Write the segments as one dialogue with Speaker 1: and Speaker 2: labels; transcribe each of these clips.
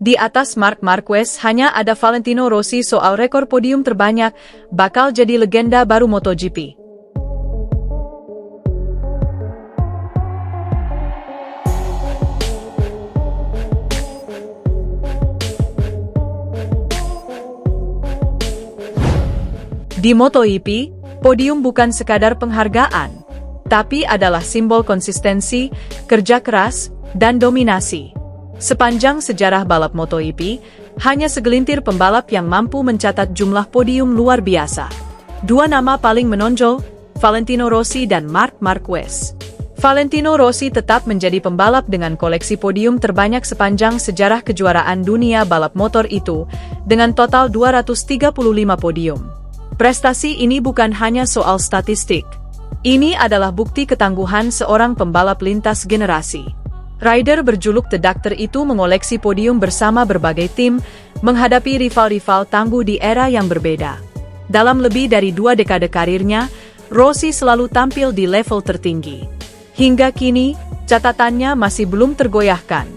Speaker 1: Di atas Marc Marquez hanya ada Valentino Rossi. Soal rekor podium terbanyak, bakal jadi legenda baru MotoGP. Di MotoGP, podium bukan sekadar penghargaan, tapi adalah simbol konsistensi, kerja keras, dan dominasi. Sepanjang sejarah balap MotoGP, hanya segelintir pembalap yang mampu mencatat jumlah podium luar biasa. Dua nama paling menonjol, Valentino Rossi dan Marc Marquez. Valentino Rossi tetap menjadi pembalap dengan koleksi podium terbanyak sepanjang sejarah kejuaraan dunia balap motor itu, dengan total 235 podium. Prestasi ini bukan hanya soal statistik. Ini adalah bukti ketangguhan seorang pembalap lintas generasi. Rider berjuluk The Doctor itu mengoleksi podium bersama berbagai tim, menghadapi rival-rival tangguh di era yang berbeda. Dalam lebih dari 2 dekade karirnya, Rossi selalu tampil di level tertinggi. Hingga kini, catatannya masih belum tergoyahkan.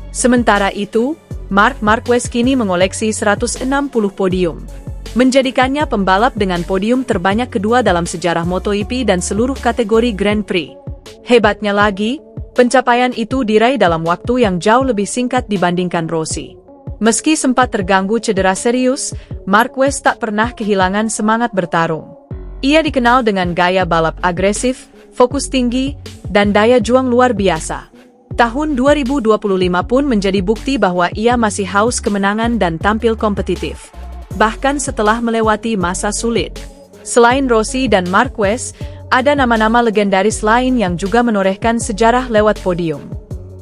Speaker 1: Sementara itu, Marc Marquez kini mengoleksi 160 podium, menjadikannya pembalap dengan podium terbanyak kedua dalam sejarah MotoGP dan seluruh kategori Grand Prix. Hebatnya lagi, pencapaian itu diraih dalam waktu yang jauh lebih singkat dibandingkan Rossi. Meski sempat terganggu cedera serius, Marquez tak pernah kehilangan semangat bertarung. Ia dikenal dengan gaya balap agresif, fokus tinggi, dan daya juang luar biasa. Tahun 2025 pun menjadi bukti bahwa ia masih haus kemenangan dan tampil kompetitif, bahkan setelah melewati masa sulit. Selain Rossi dan Marquez, ada nama-nama legendaris lain yang juga menorehkan sejarah lewat podium.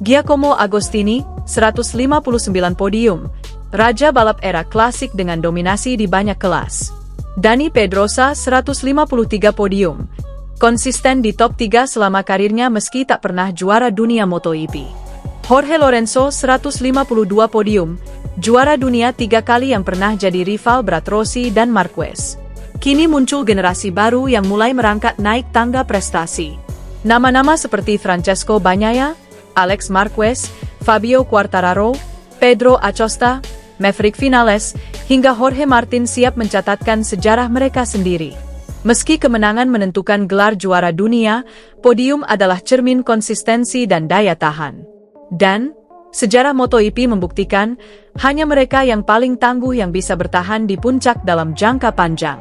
Speaker 1: Giacomo Agostini, 159 podium, raja balap era klasik dengan dominasi di banyak kelas. Dani Pedrosa, 153 podium, konsisten di top 3 selama karirnya meski tak pernah juara dunia MotoGP. Jorge Lorenzo, 152 podium, juara dunia 3 kali yang pernah jadi rival berat Rossi dan Marquez. Kini muncul generasi baru yang mulai merangkak naik tangga prestasi. Nama-nama seperti Francesco Bagnaia, Alex Marquez, Fabio Quartararo, Pedro Acosta, Maverick Vinales, hingga Jorge Martin siap mencatatkan sejarah mereka sendiri. Meski kemenangan menentukan gelar juara dunia, podium adalah cermin konsistensi dan daya tahan. Dan sejarah MotoGP membuktikan, hanya mereka yang paling tangguh yang bisa bertahan di puncak dalam jangka panjang.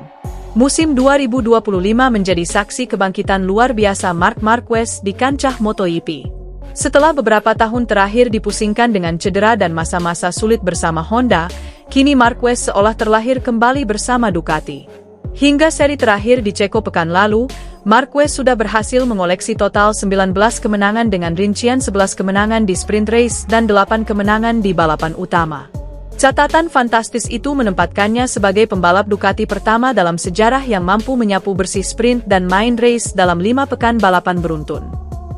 Speaker 1: Musim 2025 menjadi saksi kebangkitan luar biasa Marc Marquez di kancah MotoGP. Setelah beberapa tahun terakhir dipusingkan dengan cedera dan masa-masa sulit bersama Honda, kini Marquez seolah terlahir kembali bersama Ducati. Hingga seri terakhir di Ceko pekan lalu, Marquez sudah berhasil mengoleksi total 19 kemenangan dengan rincian 11 kemenangan di sprint race dan 8 kemenangan di balapan utama. Catatan fantastis itu menempatkannya sebagai pembalap Ducati pertama dalam sejarah yang mampu menyapu bersih sprint dan main race dalam 5 pekan balapan beruntun.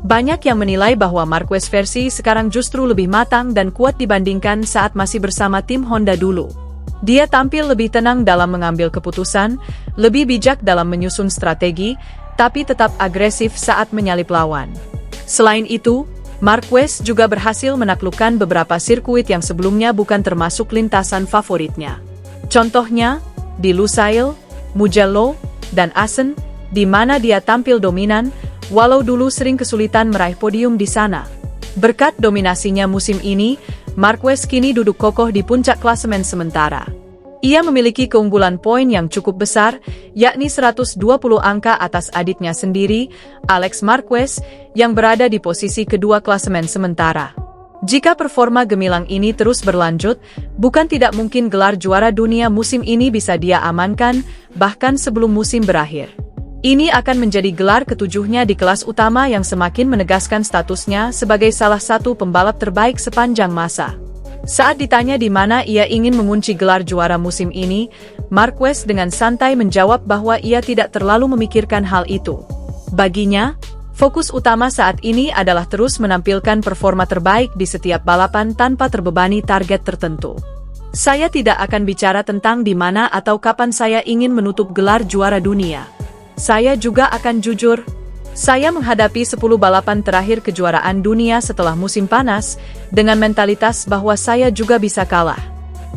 Speaker 1: Banyak yang menilai bahwa Marquez versi sekarang justru lebih matang dan kuat dibandingkan saat masih bersama tim Honda dulu. Dia tampil lebih tenang dalam mengambil keputusan, lebih bijak dalam menyusun strategi, tapi tetap agresif saat menyalip lawan. Selain itu, Marquez juga berhasil menaklukkan beberapa sirkuit yang sebelumnya bukan termasuk lintasan favoritnya. Contohnya, di Lusail, Mugello, dan Assen, di mana dia tampil dominan, walau dulu sering kesulitan meraih podium di sana. Berkat dominasinya musim ini, Marquez kini duduk kokoh di puncak klasemen sementara. Ia memiliki keunggulan poin yang cukup besar, yakni 120 angka atas adiknya sendiri, Alex Marquez, yang berada di posisi kedua klasemen sementara. Jika performa gemilang ini terus berlanjut, bukan tidak mungkin gelar juara dunia musim ini bisa dia amankan, bahkan sebelum musim berakhir. Ini akan menjadi gelar ketujuhnya di kelas utama yang semakin menegaskan statusnya sebagai salah satu pembalap terbaik sepanjang masa. Saat ditanya di mana ia ingin mengunci gelar juara musim ini, Marquez dengan santai menjawab bahwa ia tidak terlalu memikirkan hal itu. Baginya, fokus utama saat ini adalah terus menampilkan performa terbaik di setiap balapan tanpa terbebani target tertentu. Saya tidak akan bicara tentang di mana atau kapan saya ingin menutup gelar juara dunia. Saya juga akan jujur, Saya menghadapi 10 balapan terakhir kejuaraan dunia setelah musim panas, dengan mentalitas bahwa saya juga bisa kalah.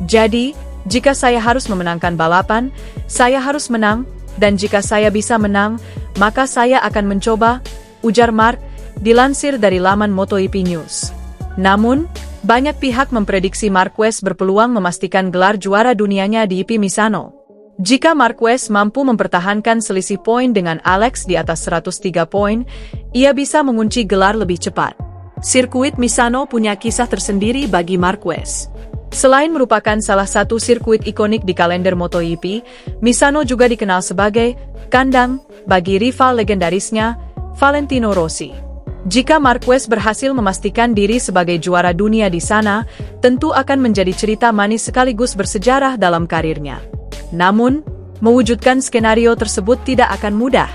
Speaker 1: Jadi, jika saya harus memenangkan balapan, saya harus menang, dan jika saya bisa menang, maka saya akan mencoba, ujar Mark, dilansir dari laman MotoGP News. Namun, banyak pihak memprediksi Marquez berpeluang memastikan gelar juara dunianya di IP Misano. Jika Marquez mampu mempertahankan selisih poin dengan Alex di atas 103 poin, ia bisa mengunci gelar lebih cepat. Sirkuit Misano punya kisah tersendiri bagi Marquez. Selain merupakan salah satu sirkuit ikonik di kalender MotoGP, Misano juga dikenal sebagai kandang bagi rival legendarisnya, Valentino Rossi. Jika Marquez berhasil memastikan diri sebagai juara dunia di sana, tentu akan menjadi cerita manis sekaligus bersejarah dalam karirnya. Namun, mewujudkan skenario tersebut tidak akan mudah.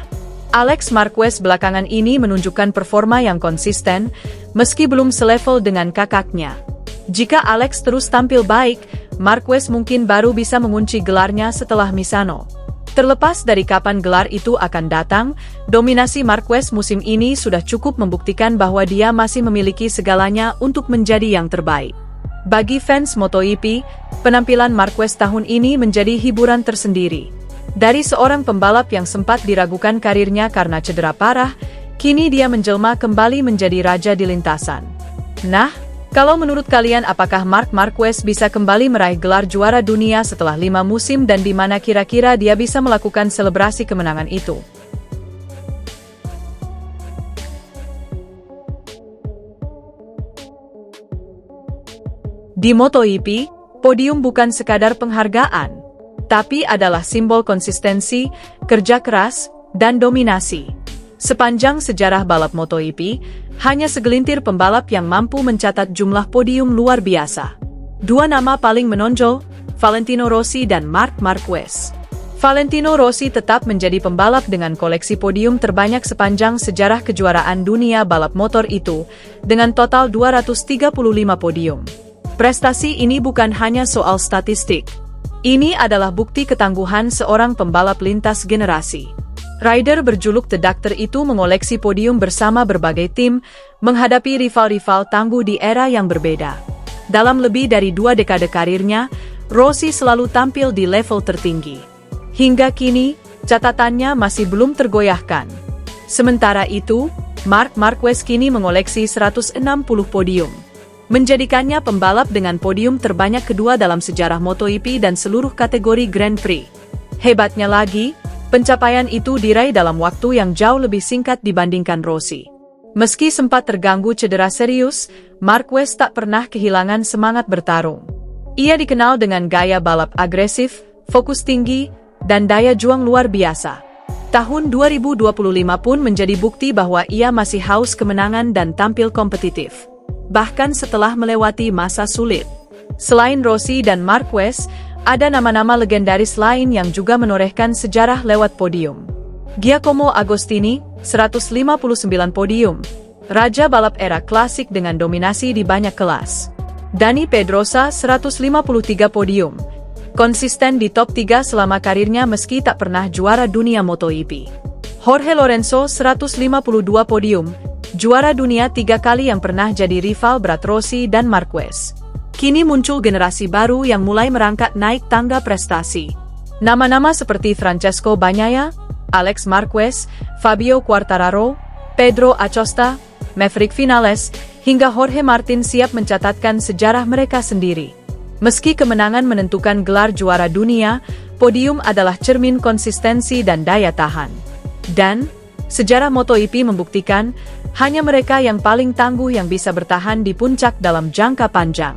Speaker 1: Alex Marquez belakangan ini menunjukkan performa yang konsisten, meski belum selevel dengan kakaknya. Jika Alex terus tampil baik, Marquez mungkin baru bisa mengunci gelarnya setelah Misano. Terlepas dari kapan gelar itu akan datang, dominasi Marquez musim ini sudah cukup membuktikan bahwa dia masih memiliki segalanya untuk menjadi yang terbaik. Bagi fans MotoGP, penampilan Marquez tahun ini menjadi hiburan tersendiri. Dari seorang pembalap yang sempat diragukan karirnya karena cedera parah, kini dia menjelma kembali menjadi raja di lintasan. Nah, kalau menurut kalian apakah Marc Marquez bisa kembali meraih gelar juara dunia setelah 5 musim dan di mana kira-kira dia bisa melakukan selebrasi kemenangan itu? Di MotoGP, podium bukan sekadar penghargaan, tapi adalah simbol konsistensi, kerja keras, dan dominasi. Sepanjang sejarah balap MotoGP, hanya segelintir pembalap yang mampu mencatat jumlah podium luar biasa. Dua nama paling menonjol, Valentino Rossi dan Marc Marquez. Valentino Rossi tetap menjadi pembalap dengan koleksi podium terbanyak sepanjang sejarah kejuaraan dunia balap motor itu, dengan total 235 podium. Prestasi ini bukan hanya soal statistik. Ini adalah bukti ketangguhan seorang pembalap lintas generasi. Rider berjuluk The Doctor itu mengoleksi podium bersama berbagai tim, menghadapi rival-rival tangguh di era yang berbeda. Dalam lebih dari 2 dekade karirnya, Rossi selalu tampil di level tertinggi. Hingga kini, catatannya masih belum tergoyahkan. Sementara itu, Marc Marquez kini mengoleksi 160 podium. Menjadikannya pembalap dengan podium terbanyak kedua dalam sejarah MotoGP dan seluruh kategori Grand Prix. Hebatnya lagi, pencapaian itu diraih dalam waktu yang jauh lebih singkat dibandingkan Rossi. Meski sempat terganggu cedera serius, Marquez tak pernah kehilangan semangat bertarung. Ia dikenal dengan gaya balap agresif, fokus tinggi, dan daya juang luar biasa. Tahun 2025 pun menjadi bukti bahwa ia masih haus kemenangan dan tampil kompetitif. Bahkan setelah melewati masa sulit. Selain Rossi dan Marquez, ada nama-nama legendaris lain yang juga menorehkan sejarah lewat podium. Giacomo Agostini, 159 podium. Raja balap era klasik dengan dominasi di banyak kelas. Dani Pedrosa, 153 podium. Konsisten di top 3 selama karirnya meski tak pernah juara dunia MotoGP. Jorge Lorenzo, 152 podium. Juara dunia 3 kali yang pernah jadi rival berat Rossi dan Marquez. Kini muncul generasi baru yang mulai merangkak naik tangga prestasi. Nama-nama seperti Francesco Bagnaia, Alex Marquez, Fabio Quartararo, Pedro Acosta, Maverick Vinales, hingga Jorge Martin siap mencatatkan sejarah mereka sendiri. Meski kemenangan menentukan gelar juara dunia, podium adalah cermin konsistensi dan daya tahan. Dan sejarah MotoGP membuktikan, hanya mereka yang paling tangguh yang bisa bertahan di puncak dalam jangka panjang.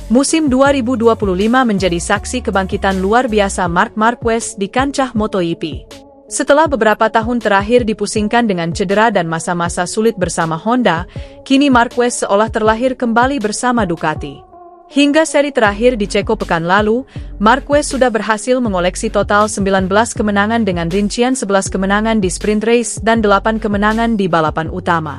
Speaker 1: Musim 2025 menjadi saksi kebangkitan luar biasa Marc Marquez di kancah MotoGP. Setelah beberapa tahun terakhir dipusingkan dengan cedera dan masa-masa sulit bersama Honda, kini Marquez seolah terlahir kembali bersama Ducati. Hingga seri terakhir di Ceko pekan lalu, Marquez sudah berhasil mengoleksi total 19 kemenangan dengan rincian 11 kemenangan di sprint race dan 8 kemenangan di balapan utama.